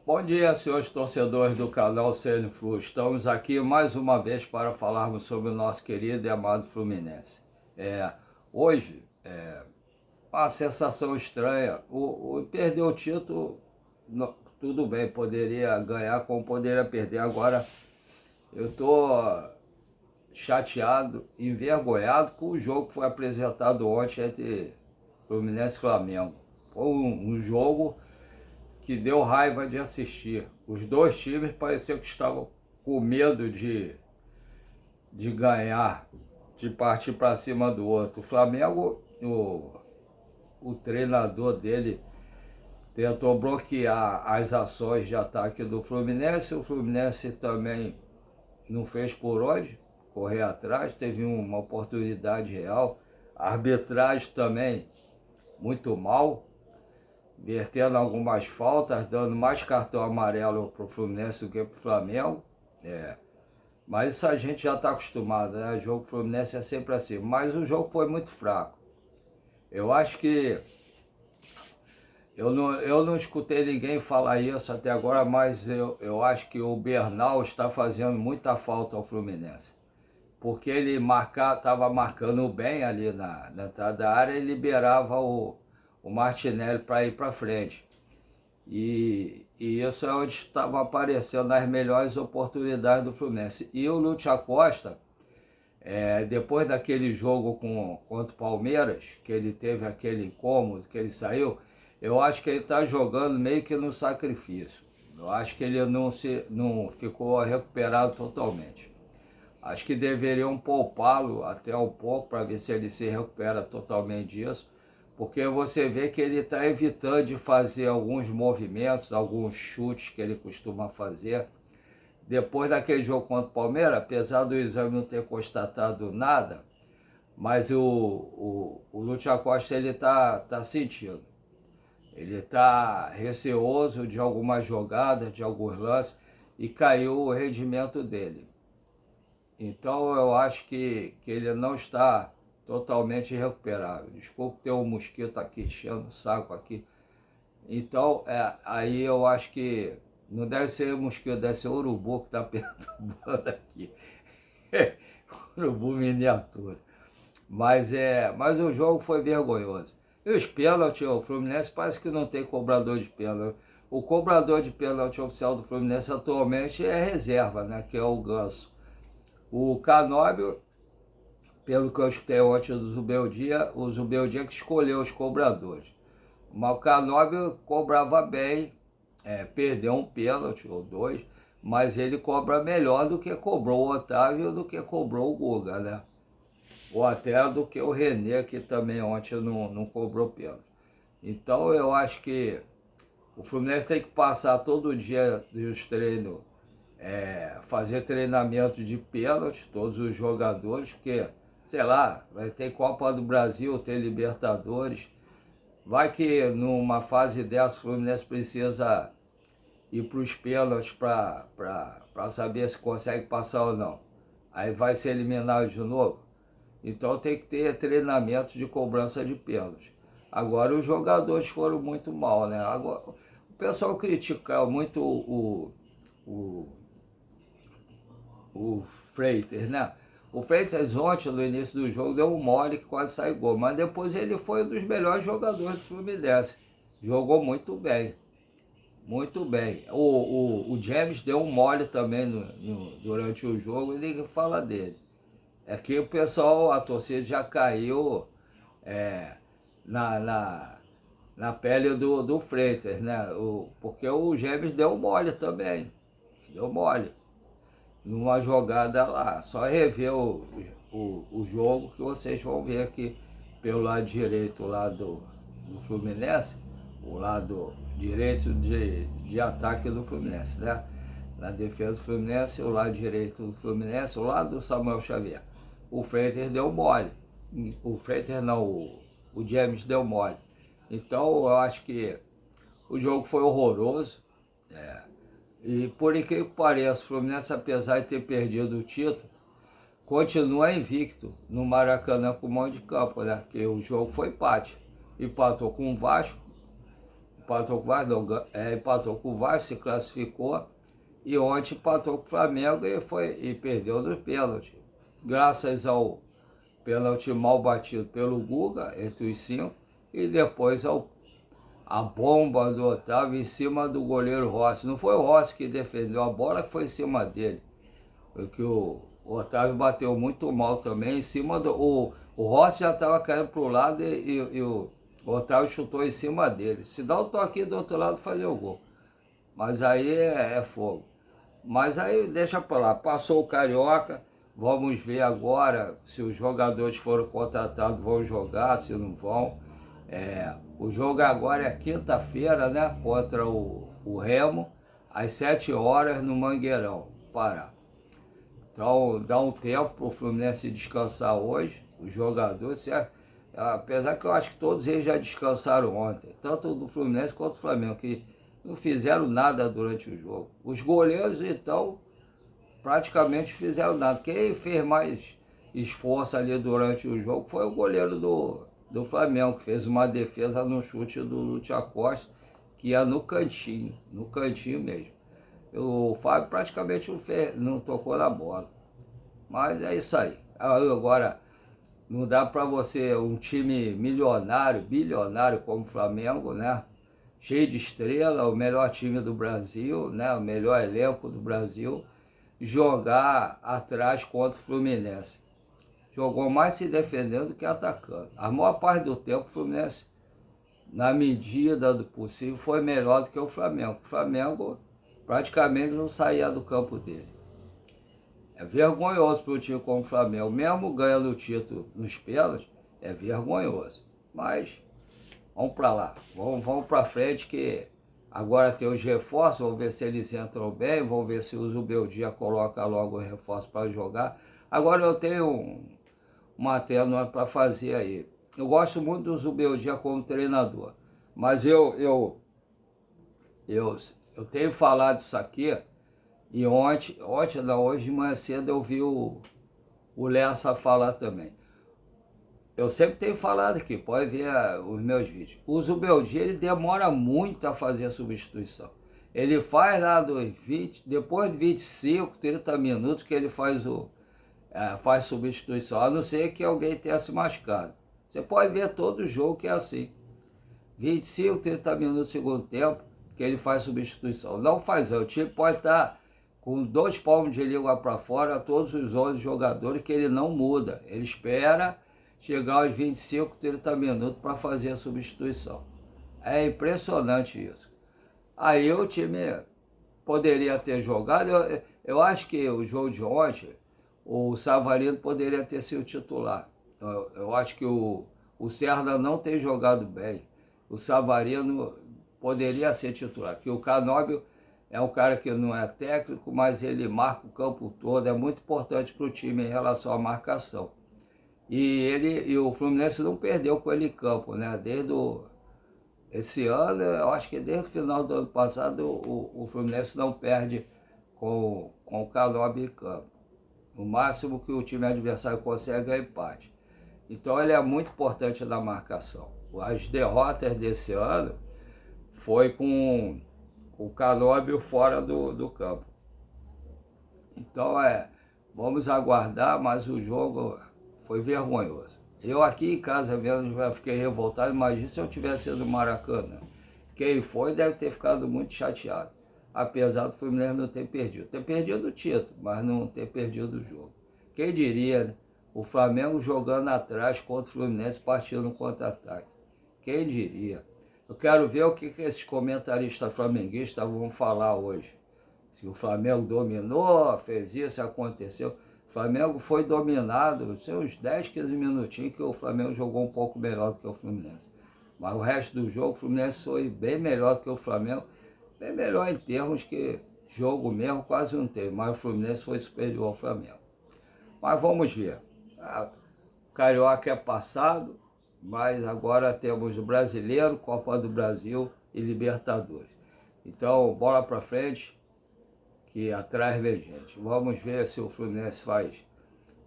Bom dia, senhores torcedores do canal CN Flu. Estamos aqui mais uma vez para falarmos sobre o nosso querido e amado Fluminense. Hoje, uma sensação estranha. Perder o título, tudo bem, poderia ganhar como poderia perder. Agora, eu estou chateado, envergonhado com o jogo que foi apresentado ontem entre Fluminense e Flamengo. Foi um jogo que deu raiva de assistir. Os dois times pareciam que estavam com medo de ganhar, de partir para cima do outro. O Flamengo, o treinador dele tentou bloquear as ações de ataque do Fluminense. O Fluminense também não fez por onde correr atrás, teve uma oportunidade real. A arbitragem também muito mal, vertendo algumas faltas, dando mais cartão amarelo para o Fluminense do que para o Flamengo. Mas isso a gente já está acostumado, né? O jogo do Fluminense é sempre assim. Mas o jogo foi muito fraco. Eu acho que... Eu não escutei ninguém falar isso até agora, mas eu acho que o Bernal está fazendo muita falta ao Fluminense. Porque ele estava marcando bem ali na entrada da área e liberava o Martinelli para ir para frente. E isso é onde estava aparecendo as melhores oportunidades do Fluminense. E o Lúcio Acosta, depois daquele jogo contra o Palmeiras, que ele teve aquele incômodo, que ele saiu, eu acho que ele está jogando meio que no sacrifício. Eu acho que ele não ficou recuperado totalmente. Acho que deveriam poupá-lo até um pouco para ver se ele se recupera totalmente disso, porque você vê que ele está evitando de fazer alguns movimentos, alguns chutes que ele costuma fazer. Depois daquele jogo contra o Palmeiras, apesar do exame não ter constatado nada, mas o Lúcio Acosta ele tá sentindo. Ele está receoso de algumas jogadas, de alguns lances, e caiu o rendimento dele. Então eu acho que ele não está totalmente recuperado. Desculpe ter um mosquito aqui enchendo o saco aqui. Então aí eu acho que não deve ser mosquito, deve ser urubu que está perturbando aqui. Urubu miniatura. Mas o jogo foi vergonhoso. E os pênaltis, o Fluminense parece que não tem cobrador de pênalti. O cobrador de pênalti oficial do Fluminense atualmente é reserva, né? Que é o Ganso. O Canóbio, pelo que eu escutei ontem do Zubeldia, o Zubeldia que escolheu os cobradores. Mas o Canóbio cobrava bem, perdeu um pênalti ou dois, mas ele cobra melhor do que cobrou o Otávio, do que cobrou o Guga, né? Ou até do que o René, que também ontem não cobrou pênalti. Então eu acho que o Fluminense tem que passar todo dia dos treinos, fazer treinamento de pênalti, todos os jogadores, porque, sei lá, vai ter Copa do Brasil, ter Libertadores. Vai que numa fase dessa o Fluminense precisa ir para os pênaltis para saber se consegue passar ou não. Aí vai ser eliminado de novo. Então tem que ter treinamento de cobrança de pênalti. Agora os jogadores foram muito mal, né? Agora, o pessoal critica muito o Freitas, né? O Freitas ontem, no início do jogo, deu um mole que quase saiu gol, mas depois ele foi um dos melhores jogadores do Fluminense. Jogou muito bem, muito bem. O James deu um mole também durante o jogo e ninguém fala dele. É que o pessoal, a torcida já caiu na, na, na pele do Freitas, né? Porque o James deu um mole também, deu mole. Numa jogada lá. Só rever o jogo que vocês vão ver aqui pelo lado direito lá do Fluminense, o lado direito de ataque do Fluminense, né? Na defesa do Fluminense, o lado direito do Fluminense, o lado do Samuel Xavier. O Freitas deu mole. O Freitas não, o James deu mole. Então eu acho que o jogo foi horroroso. E por incrível que pareça, o Fluminense, apesar de ter perdido o título, continua invicto no Maracanã com o mando de campo, né? Que o jogo foi empate. Empatou com o Vasco, empatou com o Vasco, não, empatou com o Vasco, se classificou, e ontem empatou com o Flamengo e perdeu nos pênaltis. Graças ao pênalti mal batido pelo Guga, entre os 5, e depois a bomba do Otávio em cima do goleiro Rossi. Não foi o Rossi que defendeu a bola, que foi em cima dele. Porque o Otávio bateu muito mal também, em cima do... O Rossi já estava caindo para o lado e o Otávio chutou em cima dele. Se dá um toque do outro lado, fazer o gol. Mas aí é fogo. Mas aí deixa para lá. Passou o Carioca, vamos ver agora se os jogadores foram contratados vão jogar, se não vão. O jogo agora é quinta-feira, né? Contra o Remo, às 7 horas no Mangueirão, Pará. Então dá um tempo para o Fluminense descansar hoje, os jogadores, certo? Apesar que eu acho que todos eles já descansaram ontem, tanto do Fluminense quanto do Flamengo, que não fizeram nada durante o jogo. Os goleiros, então, praticamente fizeram nada. Quem fez mais esforço ali durante o jogo foi o goleiro do Flamengo, que fez uma defesa no chute do Lúcio Acosta, que ia no cantinho mesmo. O Fábio praticamente não tocou na bola. Mas é isso aí. Agora, não dá para você, um time milionário, bilionário como o Flamengo, né? Cheio de estrela, o melhor time do Brasil, né? O melhor elenco do Brasil, jogar atrás contra o Fluminense. Jogou mais se defendendo do que atacando. A maior parte do tempo o Fluminense, na medida do possível, foi melhor do que o Flamengo. O Flamengo praticamente não saía do campo dele. É vergonhoso para um time como o Flamengo, mesmo ganhando o título nos pênaltis, é vergonhoso. Mas vamos para lá, vamos para frente, que agora tem os reforços, vamos ver se eles entram bem, vamos ver se o Zubeldia coloca logo o reforço para jogar. Agora eu tenho uma tênue para fazer aí. Eu gosto muito do Zubeldia como treinador, mas eu tenho falado isso aqui, e ontem não, hoje de manhã cedo eu vi o Lessa falar também. Eu sempre tenho falado aqui, pode ver os meus vídeos. O Zubeldia, ele demora muito a fazer a substituição. Ele faz lá depois de 25, 30 minutos que ele faz substituição, a não ser que alguém tenha se machucado. Você pode ver todo jogo que é assim. 25, 30 minutos do segundo tempo, que ele faz substituição. Não faz, o time pode estar com 2 palmos de língua para fora, todos os 11 jogadores, que ele não muda. Ele espera chegar aos 25, 30 minutos para fazer a substituição. É impressionante isso. Aí o time poderia ter jogado, eu acho que o jogo de ontem, o Savarino poderia ter sido titular. Eu acho que o Serra não tem jogado bem. O Savarino poderia ser titular, que o Canóbio é um cara que não é técnico, mas ele marca o campo todo, é muito importante para o time em relação à marcação. E o Fluminense não perdeu com ele em campo, né? Esse ano, eu acho que desde o final do ano passado, o Fluminense não perde com o Canóbio em campo. O máximo que o time adversário consegue é empate. Então ele é muito importante na marcação. As derrotas desse ano foi com o Canóbio fora do campo. Então vamos aguardar, mas o jogo foi vergonhoso. Eu aqui em casa mesmo já fiquei revoltado, imagina se eu tivesse ido no Maracanã. Quem foi deve ter ficado muito chateado, apesar do Fluminense não ter perdido. Ter perdido o título, mas não ter perdido o jogo. Quem diria, né? O Flamengo jogando atrás contra o Fluminense, partindo no contra-ataque. Quem diria? Eu quero ver o que esses comentaristas flamenguistas vão falar hoje. Se o Flamengo dominou, fez isso, aconteceu. O Flamengo foi dominado, uns 10, 15 minutinhos que o Flamengo jogou um pouco melhor do que o Fluminense. Mas o resto do jogo, o Fluminense foi bem melhor do que o Flamengo. Bem melhor em termos que jogo mesmo quase não teve, mas o Fluminense foi superior ao Flamengo. Mas vamos ver. O Carioca é passado, mas agora temos o Brasileiro, Copa do Brasil e Libertadores. Então, bola para frente, que atrás vem gente. Vamos ver se o Fluminense faz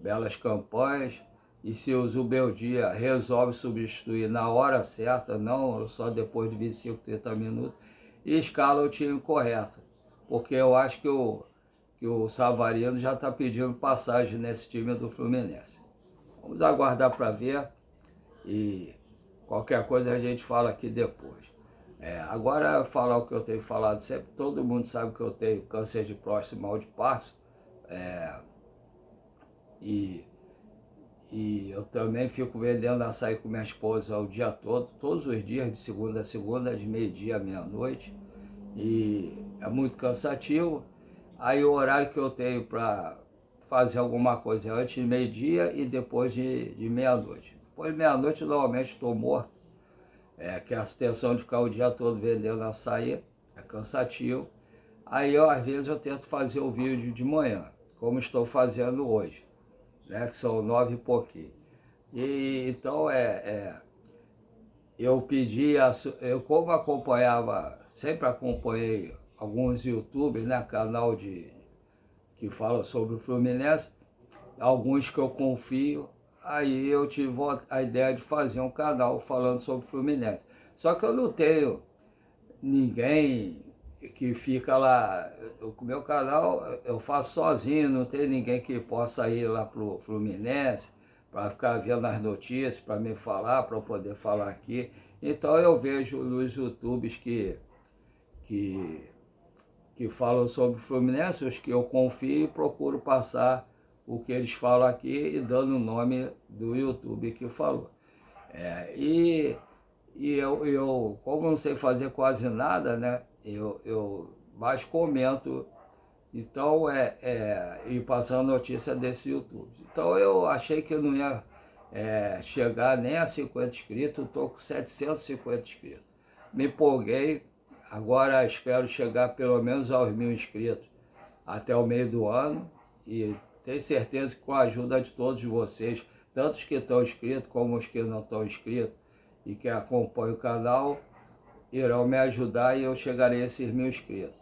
belas campanhas e se o Zubeldia resolve substituir na hora certa, não só depois de 25, 30 minutos, e escala o time correto. Porque eu acho que o Savarino já está pedindo passagem nesse time do Fluminense. Vamos aguardar para ver e qualquer coisa a gente fala aqui depois. Agora, falar o que eu tenho falado sempre, todo mundo sabe que eu tenho câncer de próstata e mal de Parkinson, e eu também fico vendendo açaí com minha esposa o dia todo, todos os dias, de segunda a segunda, de meio-dia à meia-noite, e é muito cansativo. Aí o horário que eu tenho para fazer alguma coisa é antes de meio-dia e depois de meia-noite. Depois de meia-noite, normalmente estou morto, que é a tensão de ficar o dia todo vendendo açaí, é cansativo. Aí, às vezes, eu tento fazer o vídeo de manhã, como estou fazendo hoje, né, que são 9 e pouquinho. E, então, eu pedi, eu como acompanhava, sempre acompanhei alguns youtubers, né, canal que fala sobre o Fluminense, alguns que eu confio, aí eu tive a ideia de fazer um canal falando sobre o Fluminense. Só que eu não tenho ninguém que fica lá, o meu canal eu faço sozinho, não tem ninguém que possa ir lá pro Fluminense para ficar vendo as notícias, para me falar, para eu poder falar aqui. Então eu vejo nos YouTubes que, que falam sobre o Fluminense, os que eu confio, e procuro passar o que eles falam aqui e dando o nome do YouTube que falou. E eu, como não sei fazer quase nada, né? Eu mais comento, então e passando notícia desse YouTube. Então eu achei que eu não ia chegar nem a 50 inscritos, estou com 750 inscritos. Me empolguei, agora espero chegar pelo menos aos 1.000 inscritos até o meio do ano e tenho certeza que com a ajuda de todos vocês, tanto os que estão inscritos como os que não estão inscritos e que acompanham o canal, irão me ajudar e eu chegarei a esses 1.000 inscritos.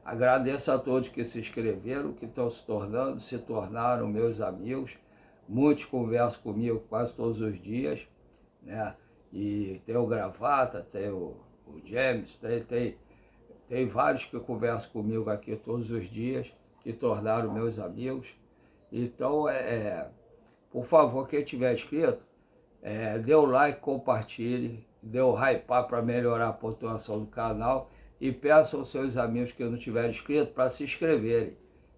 Agradeço a todos que se inscreveram, que estão se tornaram meus amigos. Muitos conversam comigo quase todos os dias, né? E tem o Gravata, tem o James, tem vários que conversam comigo aqui todos os dias, que tornaram meus amigos. Então, por favor, quem tiver inscrito, dê o like, compartilhe, dê o hypar para melhorar a pontuação do canal e peça aos seus amigos que não tiverem inscrito para se inscreverem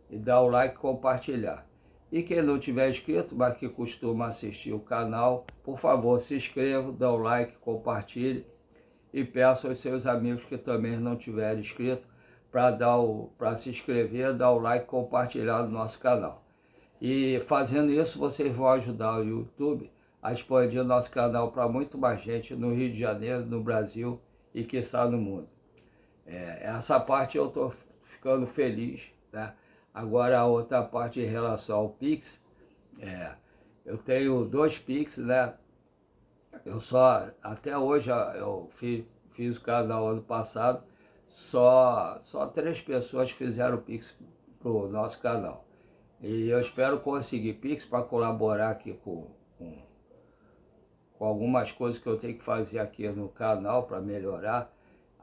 e dar o like e compartilhar. E quem não tiver inscrito, mas que costuma assistir o canal, por favor, se inscreva, dê o like, compartilhe e peça aos seus amigos que também não tiverem inscrito para se inscrever, dar o like e compartilhar no nosso canal. E fazendo isso, vocês vão ajudar o YouTube a expandir o nosso canal para muito mais gente no Rio de Janeiro, no Brasil e quiçá no mundo. Essa parte eu estou ficando feliz, né? Agora a outra parte em relação ao Pix, eu tenho 2 Pix, né? Até hoje eu fiz o canal ano passado, só 3 pessoas fizeram Pix para o nosso canal. E eu espero conseguir Pix para colaborar aqui com algumas coisas que eu tenho que fazer aqui no canal para melhorar.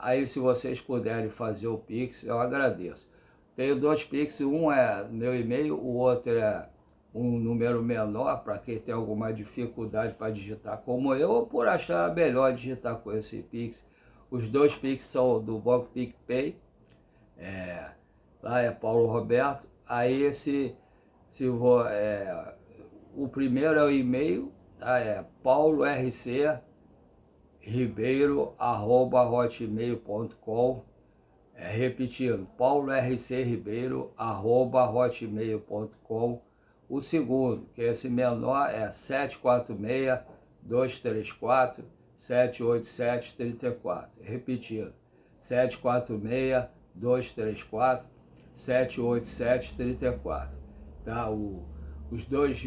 Aí se vocês puderem fazer o Pix, eu agradeço. Tenho 2 Pix, um é meu e-mail, o outro é um número menor para quem tem alguma dificuldade para digitar como eu, ou por achar melhor digitar com esse Pix. Os 2 Pix são do Banco PicPay, lá é Paulo Roberto. Aí o primeiro é o e-mail, tá? É paulorcribeiro@hotmail.com. Repetindo, paulorcribeiro@hotmail.com. O segundo, que é esse menor, é 746-234-787-34. Repetindo, 746-234-787-34. Tá? Os dois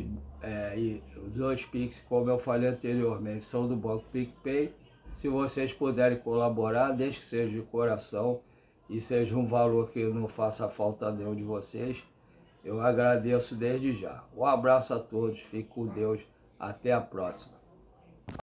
Pix, como eu falei anteriormente, são do Banco PicPay. Se vocês puderem colaborar, desde que seja de coração e seja um valor que não faça falta a nenhum de vocês, eu agradeço desde já. Um abraço a todos, fique com Deus. Até a próxima.